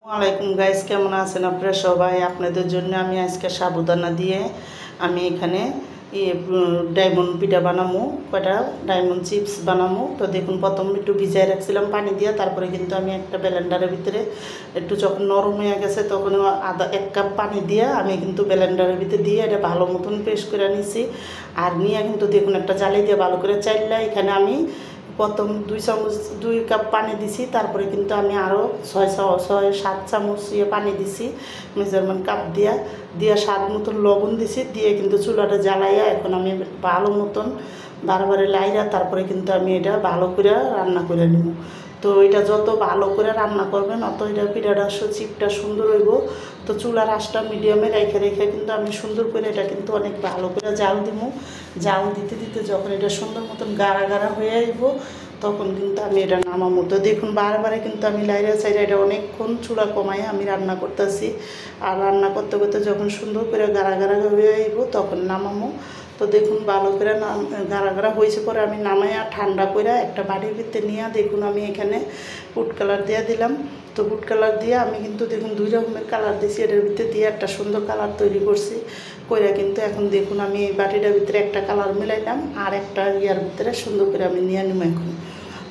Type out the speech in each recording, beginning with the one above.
ওয়ালাইকুম গাইস, কেমন আছেন আপনারা সবাই? আপনাদের জন্য আমি আজকে সাবুদানা দিয়ে আমি এখানে ডায়মন্ড পিঠা বানাবো, কয়টা ডায়মন্ড চিপস বানাবো। তো দেখুন, প্রথম একটু ভিজাই রাখছিলাম পানি দিয়ে, তারপরে কিন্তু আমি একটা ব্লেন্ডারের ভিতরে একটু যখন নরম হয়ে গেছে তখন এক কাপ পানি দিয়ে আমি কিন্তু ব্লেন্ডারের ভিতরে দিয়ে এটা ভালো মতন পেস্ট করে নিছি। আর নিয়ে কিন্তু দেখুন একটা জালি দিয়ে ভালো করে চাইলা এখানে আমি প্রথম 2 কাপ পানি দিছি, তারপরে কিন্তু আমি আরও 6-7 চামচ পানি দিছি মেজারমেন্ট কাপ দিয়ে স্বাদ মতন লবণ দিছি, দিয়ে কিন্তু চুলাটা জ্বালাইয়া এখন আমি ভালো মতন বারবারে লাইরা তারপরে কিন্তু আমি এটা ভালো করে রান্না করে নিব। তো এটা যত ভালো করে রান্না করবেন অত এটা পিঠাটা চিপটা সুন্দর হইব। তো চুলার আঁচটা মিডিয়ামে রেখে কিন্তু আমি সুন্দর করে এটা কিন্তু অনেক ভালো করে জাল দিব। জাল দিতে দিতে যখন এটা সুন্দর মতন গাঢ়া গাঢ়া হয়ে আসব তখন কিন্তু আমি এটা নামাবো। তো দেখুন বারবারে কিন্তু আমি লাইরা চাইরা এটা অনেকক্ষণ চুলা কমাই আমি রান্না করতেছি। আর রান্না করতে করতে যখন সুন্দর করে গাঢ়া গাঢ়া হয়ে আসব তখন নামাবো। তো দেখুন ভালো করে গাঢ়া গাঢ়া হয়েছে পরে আমি নামাইয়া ঠান্ডা করে একটা বাটির ভিতরে নিয়ে দেখুন আমি এখানে ফুড কালার দিয়ে দিলাম। তো ফুড কালার দিয়ে আমি কিন্তু দেখুন 2 রকমের কালার দিয়েছি, এটার ভিতরে দিয়ে একটা সুন্দর কালার তৈরি করছি কইরা কিন্তু এখন দেখুন আমি এই বাটিটার ভিতরে একটা কালার মিলাইলাম আর একটা ইয়ার ভিতরে সুন্দর করে আমি নিয়ে নিব এখন।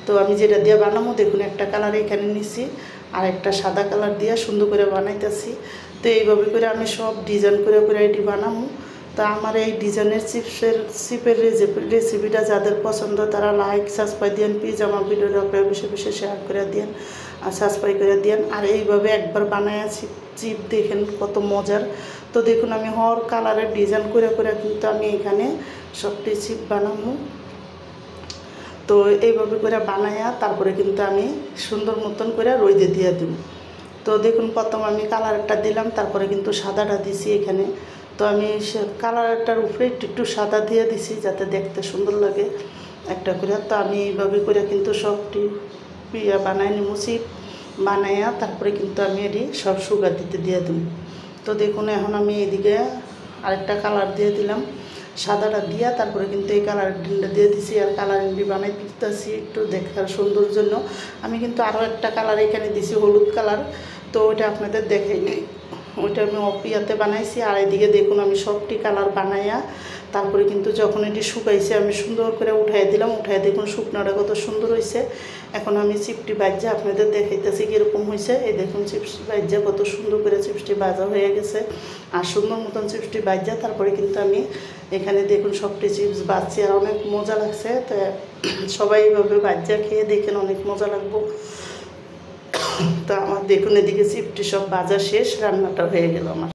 তো আমি যেটা দিয়ে বানাবো দেখুন একটা কালার এখানে নিছি আর একটা সাদা কালার দিয়ে সুন্দর করে বানাইতেছি। তো এইভাবে করে আমি সব ডিজাইন করে করে এটি বানাবো। তো আমার এই ডিজাইনের চিপের রেসিপিটা যাদের পছন্দ তারা লাইক সাবস্ক্রাইব দিন, প্লিজ আমার ভিডিওটা আপনারা বেশি বেশি শেয়ার করে দিন আর সাবস্ক্রাইব করে দিন। আর এইভাবে একবার বানায় চিপ দেখেন কত মজার। তো দেখুন আমি হর কালারের ডিজাইন করে করে কিন্তু আমি এখানে সবটি চিপ বানাবো। তো এইভাবে করে বানাইয়া তারপরে কিন্তু আমি সুন্দর মতন করে রোদে দিয়ে দেব। তো দেখুন প্রথম আমি কালারটা দিলাম, তারপরে কিন্তু সাদাটা দিছি এখানে। তো আমি কালারটার উপরে একটু সাদা দিয়ে দিছি যাতে দেখতে সুন্দর লাগে একটা করে। তো আমি এইভাবে করে কিন্তু সবটি বানাই নিব চিপ বানাইয়া তারপরে কিন্তু আমি এটি সব সুগার দিতে দিয়ে দেব। তো দেখুন এখন আমি এদিকে আরেকটা কালার দিয়ে দিলাম, সাদাটা দিয়া তারপরে কিন্তু এই কালারিংটা দিয়ে দিছি। আর কালারিংটি বানাই দিতেছি একটু দেখার সুন্দর জন্য। আমি কিন্তু আরও একটা কালার এখানে দিছি হলুদ কালার, তো ওইটা আপনাদের দেখাই নাই, ওইটা আমি অপিয়াতে বানাইছি। আর এদিকে দেখুন আমি সবটি কালার বানাইয়া তারপরে কিন্তু যখন এটি শুকাইছে আমি সুন্দর করে উঠাই দিলাম। উঠাই দেখুন শুকনোটা কত সুন্দর হয়েছে। এখন আমি চিপটি বাজ্যা আপনাদের দেখাইতেছি কীরকম হয়েছে। এই দেখুন চিপস বাজ্যা কত সুন্দর করে চিপসটি ভাজা হয়ে গেছে আর সুন্দর মতন চিপসটি বাজ্যা তারপরে কিন্তু আমি এখানে দেখুন সবটি চিপস বাজছি আর অনেক মজা লাগছে। তো সবাই এইভাবে বাজ্যা খেয়ে দেখেন অনেক মজা লাগবো। তো আমার দেখুন এদিকে চিপটি সব ভাজা শেষ, রান্নাটা হয়ে গেল আমার।